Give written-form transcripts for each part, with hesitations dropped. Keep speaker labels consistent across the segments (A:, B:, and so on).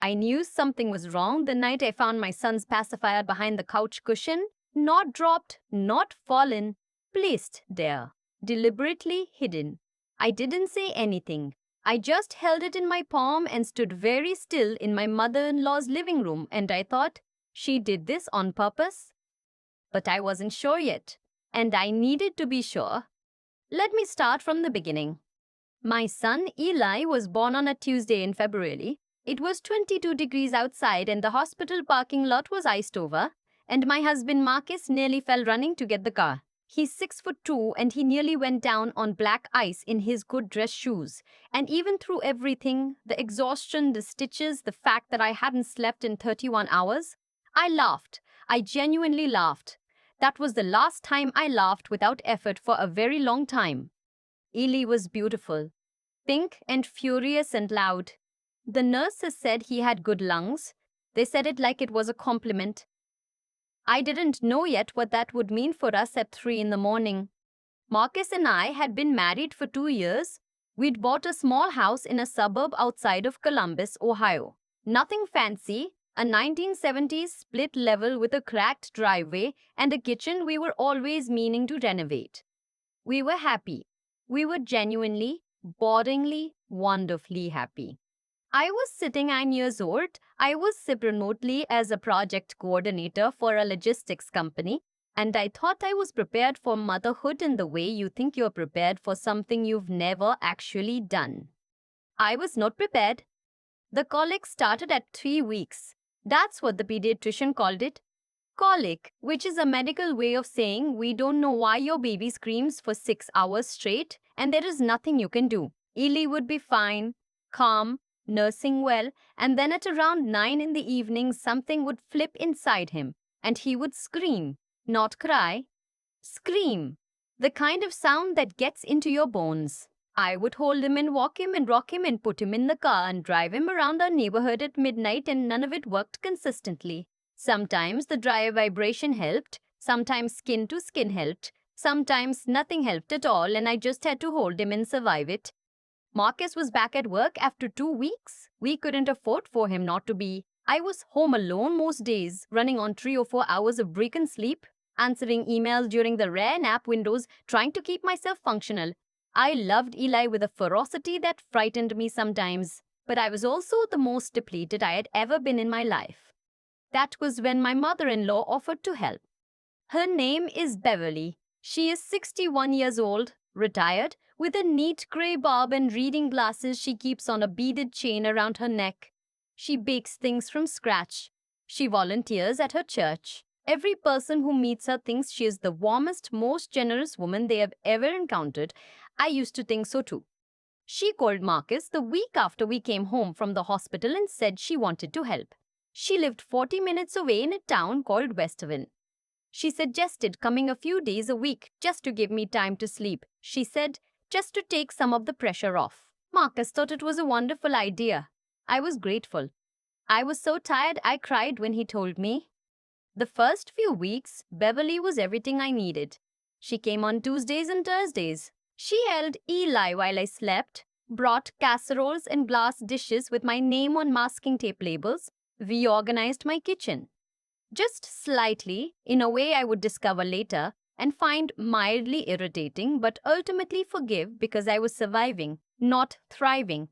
A: I knew something was wrong the night I found my son's pacifier behind the couch cushion, not dropped, not fallen, placed there, deliberately hidden. I didn't say anything. I just held it in my palm and stood very still in my mother in law's living room, and I thought, she did this on purpose? But I wasn't sure yet, and I needed to be sure. Let me start from the beginning. My son Eli was born on a Tuesday in February. It was 22 degrees outside and the hospital parking lot was iced over, and my husband Marcus nearly fell running to get the car. He's 6'2" and he nearly went down on black ice in his good dress shoes. And even through everything, the exhaustion, the stitches, the fact that I hadn't slept in 31 hours, I laughed. I genuinely laughed. That was the last time I laughed without effort for a very long time. Eli was beautiful, pink and furious and loud. The nurses said he had good lungs. They said it like it was a compliment. I didn't know yet what that would mean for us at 3 in the morning. Marcus and I had been married for 2 years. We'd bought a small house in a suburb outside of Columbus, Ohio. Nothing fancy, a 1970s split level with a cracked driveway and a kitchen we were always meaning to renovate. We were happy. We were genuinely, boringly, wonderfully happy. I was sitting 9 years old. I was sip remotely as a project coordinator for a logistics company, and I thought I was prepared for motherhood in the way you think you're prepared for something you've never actually done. I was not prepared. The colic started at 3 weeks. That's what the pediatrician called it. Colic, which is a medical way of saying we don't know why your baby screams for 6 hours straight and there is nothing you can do. Eli would be fine, calm, nursing well, and then at around 9 in the evening something would flip inside him and he would scream, not cry. Scream, the kind of sound that gets into your bones. I would hold him and walk him and rock him and put him in the car and drive him around our neighborhood at midnight, and none of it worked consistently. Sometimes the dry vibration helped, sometimes skin to skin helped, sometimes nothing helped at all and I just had to hold him and survive it. Marcus was back at work after 2 weeks. We couldn't afford for him not to be. I was home alone most days, running on 3 or 4 hours of broken sleep, answering emails during the rare nap windows, trying to keep myself functional. I loved Eli with a ferocity that frightened me sometimes, but I was also the most depleted I had ever been in my life. That was when my mother-in-law offered to help. Her name is Beverly. She is 61 years old, retired, with a neat grey bob and reading glasses she keeps on a beaded chain around her neck. She bakes things from scratch. She volunteers at her church. Every person who meets her thinks she is the warmest, most generous woman they have ever encountered. I used to think so too. She called Marcus the week after we came home from the hospital and said she wanted to help. She lived 40 minutes away in a town called Westerville. She suggested coming a few days a week just to give me time to sleep. She said, just to take some of the pressure off. Marcus thought it was a wonderful idea. I was grateful. I was so tired I cried when he told me. The first few weeks, Beverly was everything I needed. She came on Tuesdays and Thursdays. She held Eli while I slept, brought casseroles and glass dishes with my name on masking tape labels, reorganized my kitchen. Just slightly, in a way I would discover later and find mildly irritating, but ultimately forgive because I was surviving, not thriving.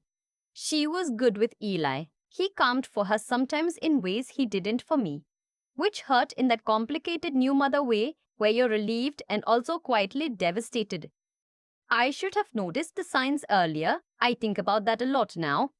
A: She was good with Eli. He calmed for her sometimes in ways he didn't for me, which hurt in that complicated new mother way where you're relieved and also quietly devastated. I should have noticed the signs earlier. I think about that a lot now.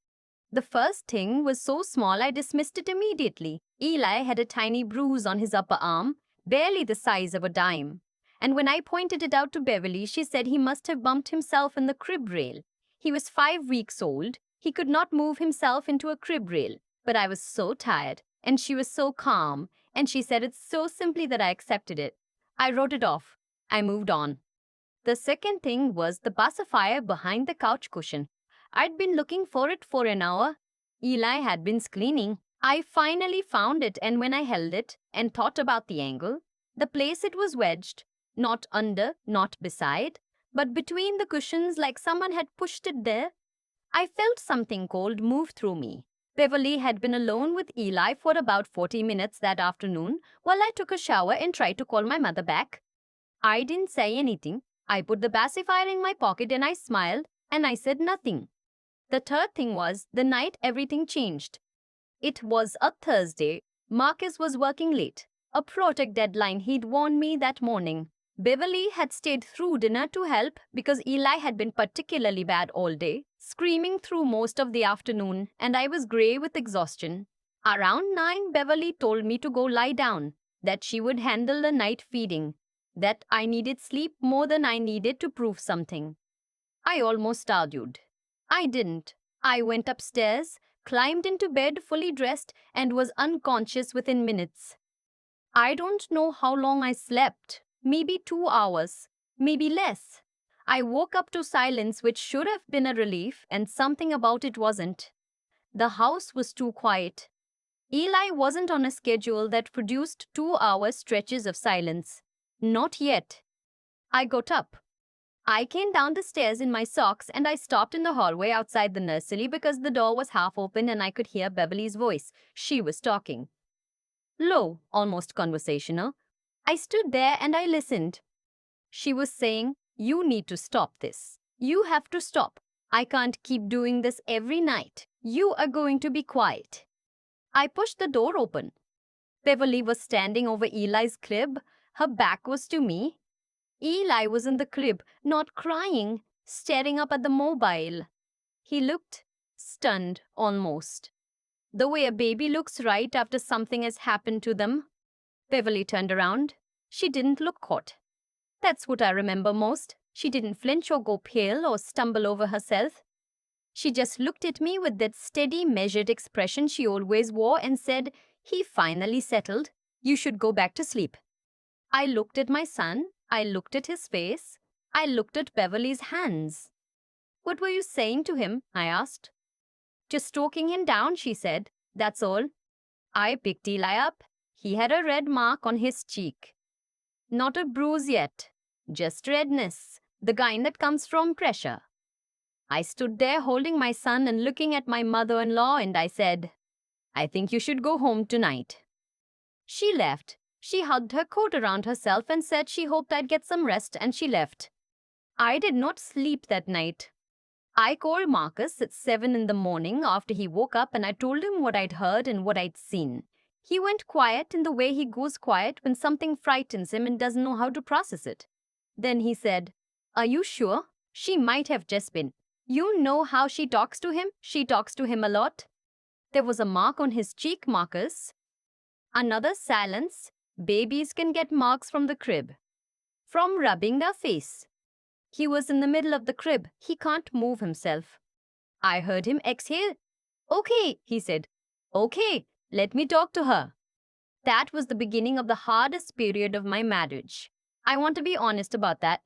A: The first thing was so small I dismissed it immediately. Eli had a tiny bruise on his upper arm, barely the size of a dime. And when I pointed it out to Beverly, she said he must have bumped himself in the crib rail. He was 5 weeks old. He could not move himself into a crib rail. But I was so tired, and she was so calm, and she said it so simply that I accepted it. I wrote it off. I moved on. The second thing was the pacifier behind the couch cushion. I'd been looking for it for an hour. Eli had been cleaning. I finally found it, and when I held it and thought about the angle, the place it was wedged, not under, not beside, but between the cushions like someone had pushed it there, I felt something cold move through me. Beverly had been alone with Eli for about 40 minutes that afternoon while I took a shower and tried to call my mother back. I didn't say anything. I put the pacifier in my pocket and I smiled and I said nothing. The third thing was the night everything changed. It was a Thursday. Marcus was working late. A project deadline he'd warned me that morning. Beverly had stayed through dinner to help because Eli had been particularly bad all day, screaming through most of the afternoon, and I was grey with exhaustion. Around 9, Beverly told me to go lie down, that she would handle the night feeding, that I needed sleep more than I needed to prove something. I almost argued. I didn't. I went upstairs, climbed into bed fully dressed, and was unconscious within minutes. I don't know how long I slept. Maybe 2 hours, maybe less. I woke up to silence, which should have been a relief, and something about it wasn't. The house was too quiet. Eli wasn't on a schedule that produced 2 hour stretches of silence. Not yet. I got up. I came down the stairs in my socks and I stopped in the hallway outside the nursery because the door was half open and I could hear Beverly's voice. She was talking. Low, almost conversational. I stood there and I listened. She was saying, "You need to stop this. You have to stop. I can't keep doing this every night. You are going to be quiet." I pushed the door open. Beverly was standing over Eli's crib. Her back was to me. Eli was in the crib, not crying, staring up at the mobile. He looked stunned, almost. The way a baby looks right after something has happened to them. Beverly turned around. She didn't look caught. That's what I remember most. She didn't flinch or go pale or stumble over herself. She just looked at me with that steady, measured expression she always wore and said, "He finally settled. You should go back to sleep." I looked at my son. I looked at his face. I looked at Beverly's hands. "What were you saying to him?" I asked. "Just talking him down," she said. "That's all." I picked Eli up. He had a red mark on his cheek. Not a bruise yet, just redness, the kind that comes from pressure. I stood there holding my son and looking at my mother-in-law and I said, "I think you should go home tonight." She left. She hugged her coat around herself and said she hoped I'd get some rest and she left. I did not sleep that night. I called Marcus at 7 in the morning after he woke up and I told him what I'd heard and what I'd seen. He went quiet in the way he goes quiet when something frightens him and doesn't know how to process it. Then he said, "Are you sure? She might have just been. You know how she talks to him? She talks to him a lot." There was a mark on his cheek, Marcus. Another silence. Babies can get marks from the crib. From rubbing their face. He was in the middle of the crib. He can't move himself. I heard him exhale. "Okay," he said. "Okay, let me talk to her." That was the beginning of the hardest period of my marriage. I want to be honest about that.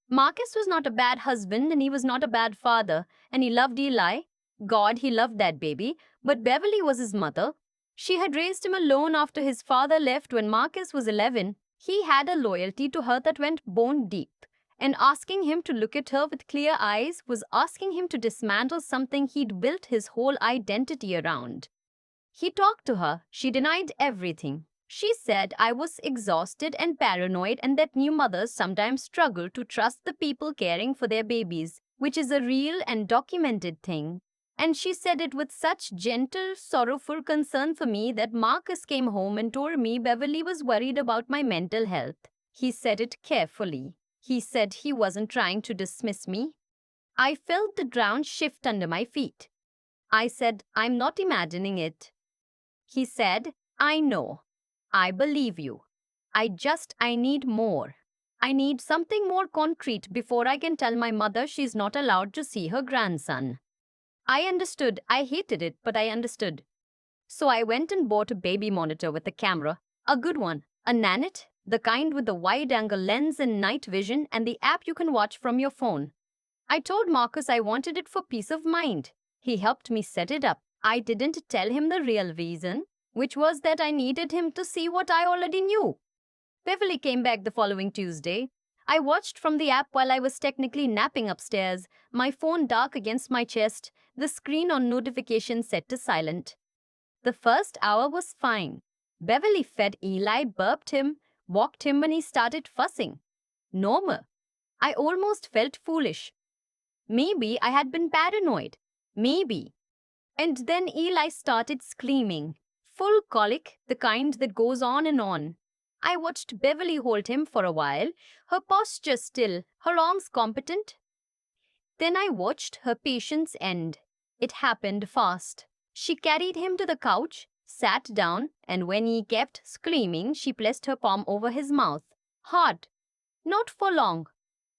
A: Marcus was not a bad husband and he was not a bad father, and he loved Eli. God, he loved that baby, but Beverly was his mother. She had raised him alone after his father left when Marcus was 11. He had a loyalty to her that went bone deep. And asking him to look at her with clear eyes was asking him to dismantle something he'd built his whole identity around. He talked to her. She denied everything. She said I was exhausted and paranoid and that new mothers sometimes struggle to trust the people caring for their babies, which is a real and documented thing. And she said it with such gentle, sorrowful concern for me that Marcus came home and told me Beverly was worried about my mental health. He said it carefully. He said he wasn't trying to dismiss me. I felt the ground shift under my feet. I said, "I'm not imagining it." He said, "I know. I believe you. I need more. I need something more concrete before I can tell my mother she's not allowed to see her grandson." I understood. I hated it, but I understood. So I went and bought a baby monitor with a camera, a good one, a Nanit, the kind with the wide-angle lens and night vision and the app you can watch from your phone. I told Marcus I wanted it for peace of mind. He helped me set it up. I didn't tell him the real reason, which was that I needed him to see what I already knew. Beverly came back the following Tuesday. I watched from the app while I was technically napping upstairs, my phone dark against my chest, the screen on notifications set to silent. The first hour was fine. Beverly fed Eli, burped him, walked him when he started fussing. Normal. I almost felt foolish. Maybe I had been paranoid. Maybe. And then Eli started screaming. Full colic, the kind that goes on and on. I watched Beverly hold him for a while, her posture still, her arms competent. Then I watched her patience end. It happened fast. She carried him to the couch, sat down, and when he kept screaming, she placed her palm over his mouth. Hard. Not for long.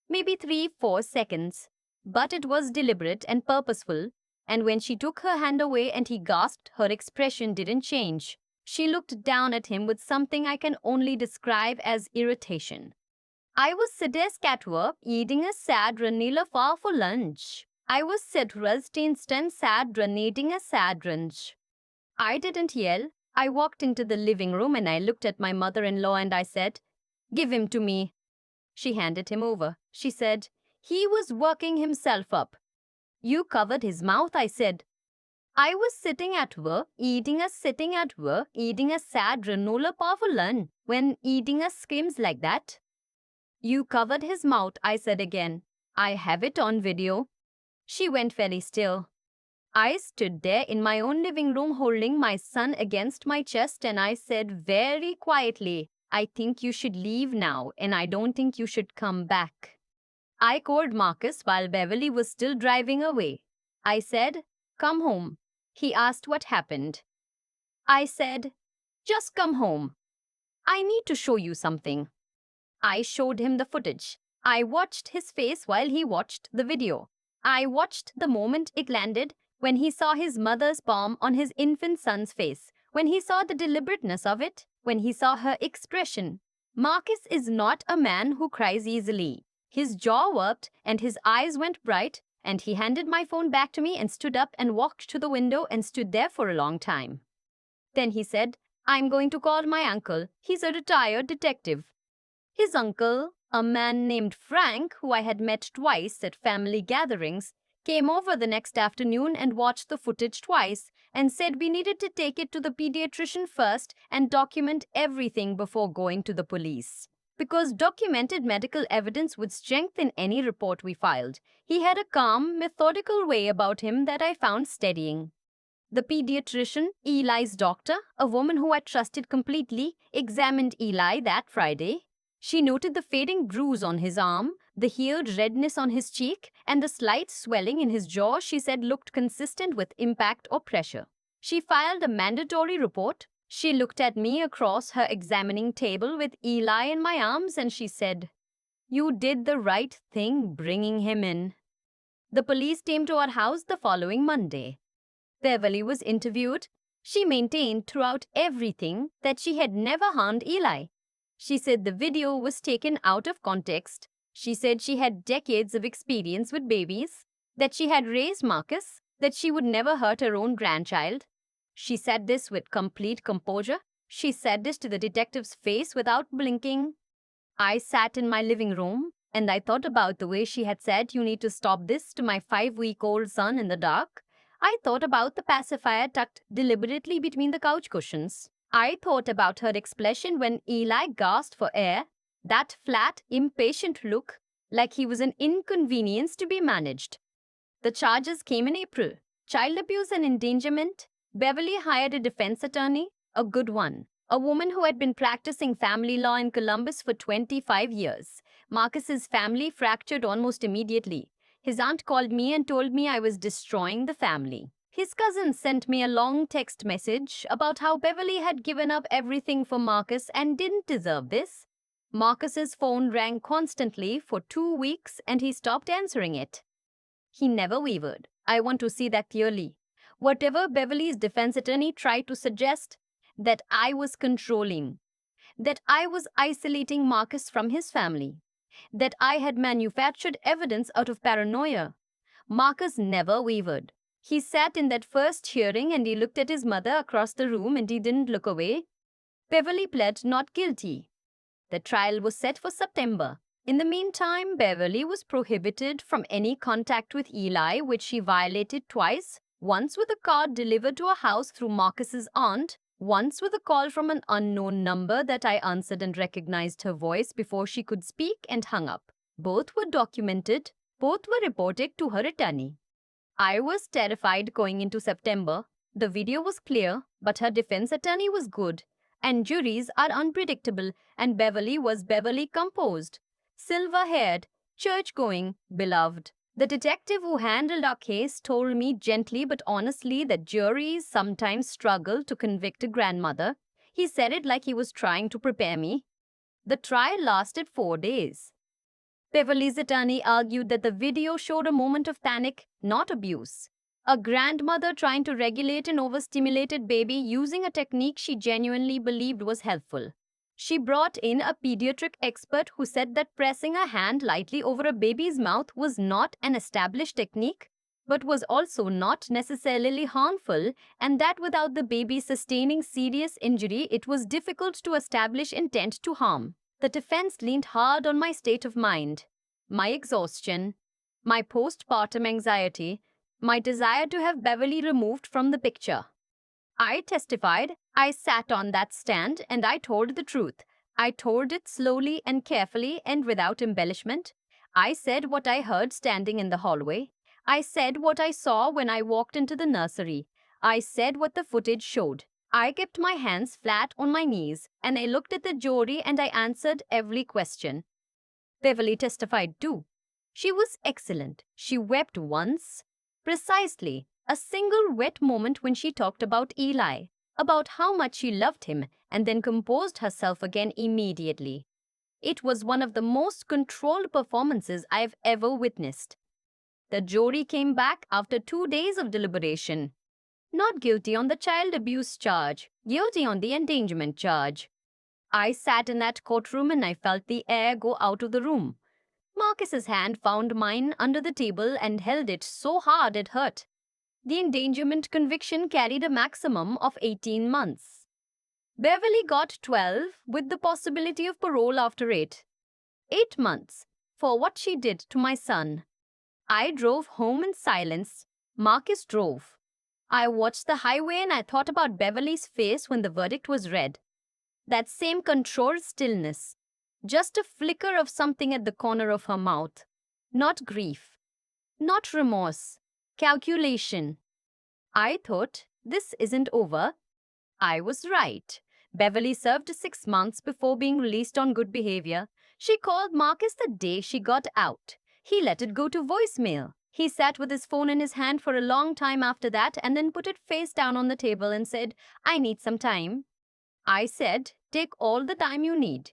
A: Maybe 3-4 seconds. But it was deliberate and purposeful, and when she took her hand away and he gasped, her expression didn't change. She looked down at him with something I can only describe as irritation. I was sit desk at work, eating a sad granula far for lunch. I was sit instant sad eating a sad lunch. I didn't yell. I walked into the living room and I looked at my mother-in-law and I said, "Give him to me." She handed him over. She said, "He was working himself up." "You covered his mouth," I said. I was sitting at work, eating a sad granola bar for lunch when eating a screams like that. "You covered his mouth," I said again. "I have it on video." She went very still. I stood there in my own living room holding my son against my chest and I said very quietly, "I think you should leave now and I don't think you should come back." I called Marcus while Beverly was still driving away. I said, "Come home." He asked what happened. I said, "Just come home. I need to show you something." I showed him the footage. I watched his face while he watched the video. I watched the moment it landed, when he saw his mother's palm on his infant son's face, when he saw the deliberateness of it, when he saw her expression. Marcus is not a man who cries easily. His jaw worked and his eyes went bright, and he handed my phone back to me and stood up and walked to the window and stood there for a long time. Then he said, "I'm going to call my uncle. He's a retired detective." His uncle, a man named Frank, who I had met twice at family gatherings, came over the next afternoon and watched the footage twice and said we needed to take it to the pediatrician first and document everything before going to the police. Because documented medical evidence would strengthen any report we filed. He had a calm, methodical way about him that I found steadying. The pediatrician, Eli's doctor, a woman who I trusted completely, examined Eli that Friday. She noted the fading bruise on his arm, the healed redness on his cheek, and the slight swelling in his jaw she said looked consistent with impact or pressure. She filed a mandatory report. She looked at me across her examining table with Eli in my arms and she said, "You did the right thing bringing him in." The police came to our house the following Monday. Beverly was interviewed. She maintained throughout everything that she had never harmed Eli. She said the video was taken out of context. She said she had decades of experience with babies, that she had raised Marcus, that she would never hurt her own grandchild. She said this with complete composure. She said this to the detective's face without blinking. I sat in my living room and I thought about the way she had said, "You need to stop this," to my 5-week-old son in the dark. I thought about the pacifier tucked deliberately between the couch cushions. I thought about her expression when Eli gasped for air, that flat, impatient look, like he was an inconvenience to be managed. The charges came in April. Child abuse and endangerment. Beverly hired a defense attorney, a good one, a woman who had been practicing family law in Columbus for 25 years. Marcus's family fractured almost immediately. His aunt called me and told me I was destroying the family. His cousin sent me a long text message about how Beverly had given up everything for Marcus and didn't deserve this. Marcus's phone rang constantly for 2 weeks and he stopped answering it. He never wavered. I want to see that clearly. Whatever Beverly's defense attorney tried to suggest, that I was controlling, that I was isolating Marcus from his family, that I had manufactured evidence out of paranoia. Marcus never wavered. He sat in that first hearing and he looked at his mother across the room and he didn't look away. Beverly pled not guilty. The trial was set for September. In the meantime, Beverly was prohibited from any contact with Eli, which she violated twice. Once with a card delivered to a house through Marcus's aunt, once with a call from an unknown number that I answered and recognized her voice before she could speak and hung up. Both were documented, both were reported to her attorney. I was terrified going into September. The video was clear, but her defense attorney was good. And juries are unpredictable, and Beverly was Beverly composed. Silver-haired, church-going, beloved. The detective who handled our case told me gently but honestly that juries sometimes struggle to convict a grandmother. He said it like he was trying to prepare me. The trial lasted 4 days. Beverly's attorney argued that the video showed a moment of panic, not abuse. A grandmother trying to regulate an overstimulated baby using a technique she genuinely believed was helpful. She brought in a pediatric expert who said that pressing a hand lightly over a baby's mouth was not an established technique, but was also not necessarily harmful, and that without the baby sustaining serious injury, it was difficult to establish intent to harm. The defense leaned hard on my state of mind, my exhaustion, my postpartum anxiety, my desire to have Beverly removed from the picture. I testified, I sat on that stand, and I told the truth. I told it slowly and carefully and without embellishment. I said what I heard standing in the hallway. I said what I saw when I walked into the nursery. I said what the footage showed. I kept my hands flat on my knees, and I looked at the jury and I answered every question. Beverly testified too. She was excellent. She wept once. Precisely, a single wet moment when she talked about Eli, about how much she loved him, and then composed herself again immediately. It was one of the most controlled performances I have ever witnessed. The jury came back after 2 days of deliberation. Not guilty on the child abuse charge, guilty on the endangerment charge. I sat in that courtroom and I felt the air go out of the room. Marcus's hand found mine under the table and held it so hard it hurt. The endangerment conviction carried a maximum of 18 months. Beverly got 12 with the possibility of parole after 8. 8 months for what she did to my son. I drove home in silence. Marcus drove. I watched the highway and I thought about Beverly's face when the verdict was read. That same controlled stillness. Just a flicker of something at the corner of her mouth. Not grief. Not remorse. Calculation. I thought, this isn't over. I was right. Beverly served 6 months before being released on good behavior. She called Marcus the day she got out. He let it go to voicemail. He sat with his phone in his hand for a long time after that and then put it face down on the table and said, I need some time. I said, take all the time you need.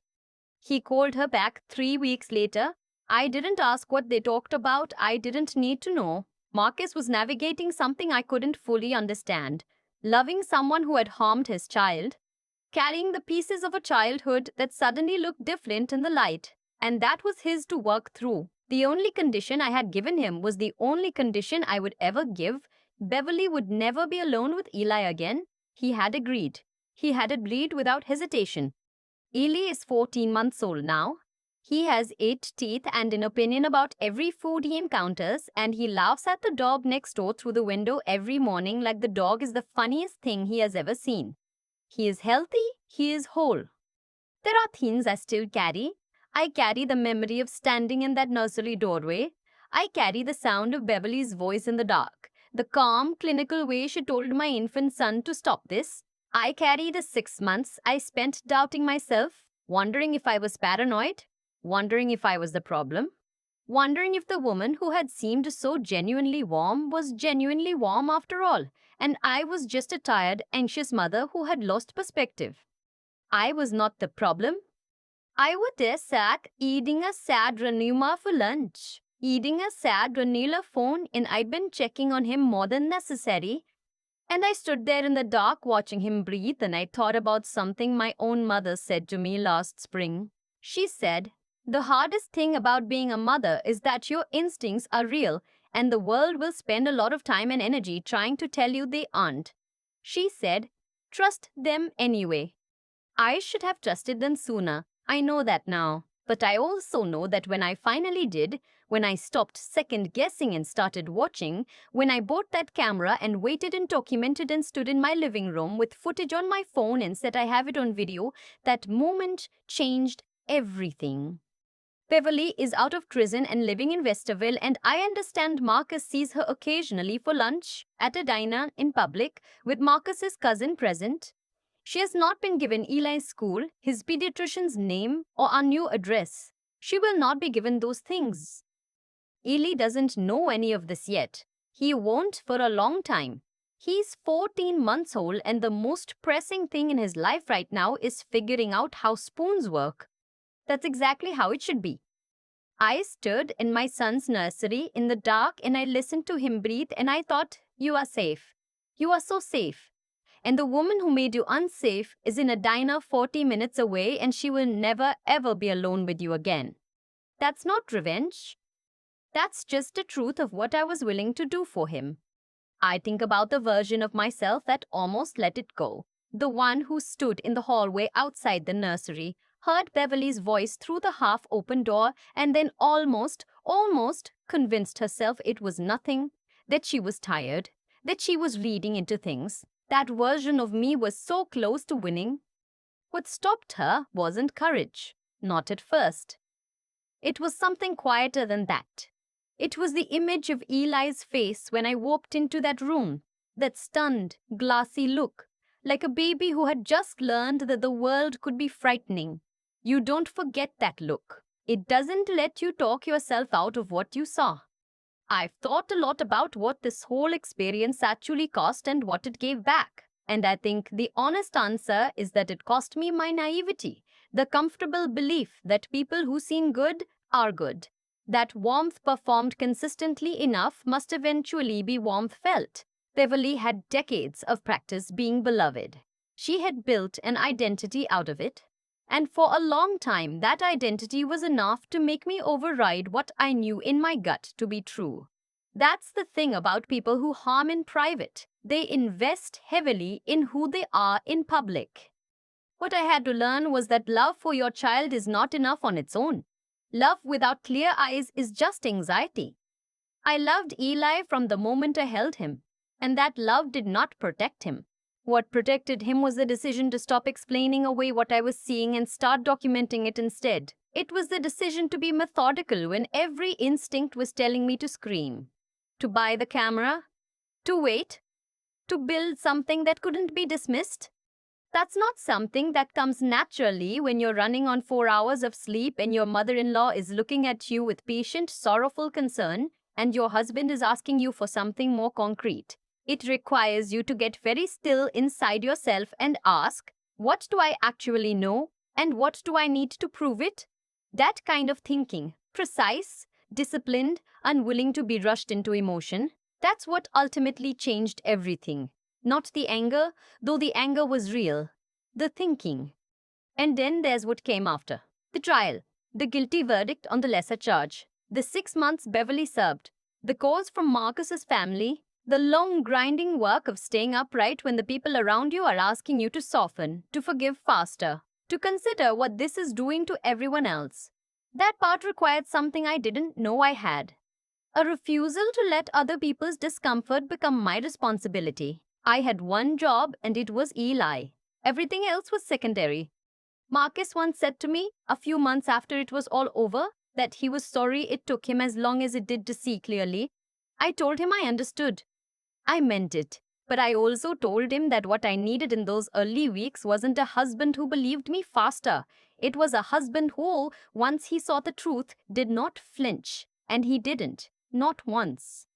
A: He called her back 3 weeks later. I didn't ask what they talked about. I didn't need to know. Marcus was navigating something I couldn't fully understand. Loving someone who had harmed his child. Carrying the pieces of a childhood that suddenly looked different in the light. And that was his to work through. The only condition I had given him was the only condition I would ever give. Beverly would never be alone with Eli again. He had agreed. He had agreed without hesitation. Eli is 14 months old now. He has 8 teeth and an opinion about every food he encounters, and he laughs at the dog next door through the window every morning like the dog is the funniest thing he has ever seen. He is healthy, he is whole. There are things I still carry. I carry the memory of standing in that nursery doorway. I carry the sound of Beverly's voice in the dark, the calm, clinical way she told my infant son to stop this. I carry the 6 months I spent doubting myself, wondering if I was paranoid, wondering if I was the problem, wondering if the woman who had seemed so genuinely warm was genuinely warm after all, and I was just a tired, anxious mother who had lost perspective. I was not the problem. I was there sat eating a sad ranuma for lunch, eating a sad ranila phone, and I'd been checking on him more than necessary. And I stood there in the dark watching him breathe, and I thought about something my own mother said to me last spring. She said, the hardest thing about being a mother is that your instincts are real, and the world will spend a lot of time and energy trying to tell you they aren't. She said, trust them anyway. I should have trusted them sooner. I know that now. But I also know that when I finally did, when I stopped second guessing and started watching, when I bought that camera and waited and documented and stood in my living room with footage on my phone and said I have it on video, that moment changed everything. Beverly is out of prison and living in Westerville, and I understand Marcus sees her occasionally for lunch at a diner in public with Marcus's cousin present. She has not been given Eli's school, his pediatrician's name, or our new address. She will not be given those things. Eli doesn't know any of this yet. He won't for a long time. He's 14 months old, and the most pressing thing in his life right now is figuring out how spoons work. That's exactly how it should be. I stood in my son's nursery in the dark and I listened to him breathe and I thought, you are safe. You are so safe. And the woman who made you unsafe is in a diner 40 minutes away and she will never ever be alone with you again. That's not revenge. That's just the truth of what I was willing to do for him. I think about the version of myself that almost let it go. The one who stood in the hallway outside the nursery, heard Beverly's voice through the half-open door, and then almost convinced herself it was nothing, that she was tired, that she was reading into things. That version of me was so close to winning. What stopped her wasn't courage, not at first. It was something quieter than that. It was the image of Eli's face when I walked into that room, that stunned, glassy look, like a baby who had just learned that the world could be frightening. You don't forget that look. It doesn't let you talk yourself out of what you saw. I've thought a lot about what this whole experience actually cost and what it gave back. And I think the honest answer is that it cost me my naivety, the comfortable belief that people who seem good are good. That warmth performed consistently enough must eventually be warmth felt. Beverly had decades of practice being beloved. She had built an identity out of it. And for a long time, that identity was enough to make me override what I knew in my gut to be true. That's the thing about people who harm in private. They invest heavily in who they are in public. What I had to learn was that love for your child is not enough on its own. Love without clear eyes is just anxiety. I loved Eli from the moment I held him, and that love did not protect him. What protected him was the decision to stop explaining away what I was seeing and start documenting it instead. It was the decision to be methodical when every instinct was telling me to scream, to buy the camera, to wait, to build something that couldn't be dismissed. That's not something that comes naturally when you're running on 4 hours of sleep and your mother-in-law is looking at you with patient, sorrowful concern and your husband is asking you for something more concrete. It requires you to get very still inside yourself and ask, what do I actually know and what do I need to prove it? That kind of thinking, precise, disciplined, unwilling to be rushed into emotion, that's what ultimately changed everything. Not the anger, though the anger was real. The thinking. And then there's what came after. The trial. The guilty verdict on the lesser charge. The 6 months Beverly served. The calls from Marcus's family. The long grinding work of staying upright when the people around you are asking you to soften, to forgive faster, to consider what this is doing to everyone else. That part required something I didn't know I had. A refusal to let other people's discomfort become my responsibility. I had one job and it was Eli. Everything else was secondary. Marcus once said to me, a few months after it was all over, that he was sorry it took him as long as it did to see clearly. I told him I understood. I meant it. But I also told him that what I needed in those early weeks wasn't a husband who believed me faster. It was a husband who, once he saw the truth, did not flinch. And he didn't. Not once.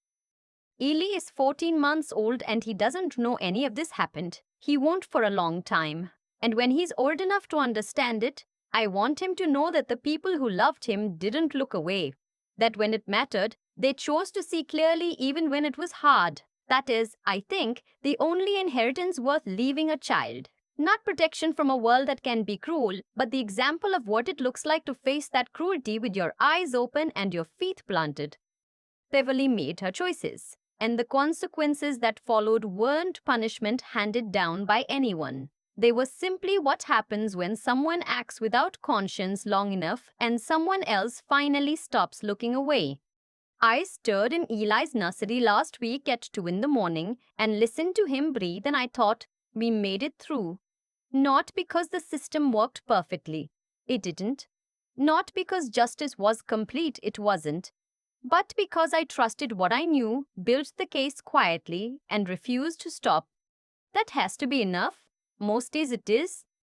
A: Eli is 14 months old and he doesn't know any of this happened. He won't for a long time. And when he's old enough to understand it, I want him to know that the people who loved him didn't look away. That when it mattered, they chose to see clearly even when it was hard. That is, I think, the only inheritance worth leaving a child. Not protection from a world that can be cruel, but the example of what it looks like to face that cruelty with your eyes open and your feet planted. Beverly made her choices, and the consequences that followed weren't punishment handed down by anyone. They were simply what happens when someone acts without conscience long enough and someone else finally stops looking away. I stood in Eli's nursery last week at 2 in the morning and listened to him breathe, and I thought, we made it through. Not because the system worked perfectly. It didn't. Not because justice was complete. It wasn't. But because I trusted what I knew, built the case quietly, and refused to stop. That has to be enough. Most days it is.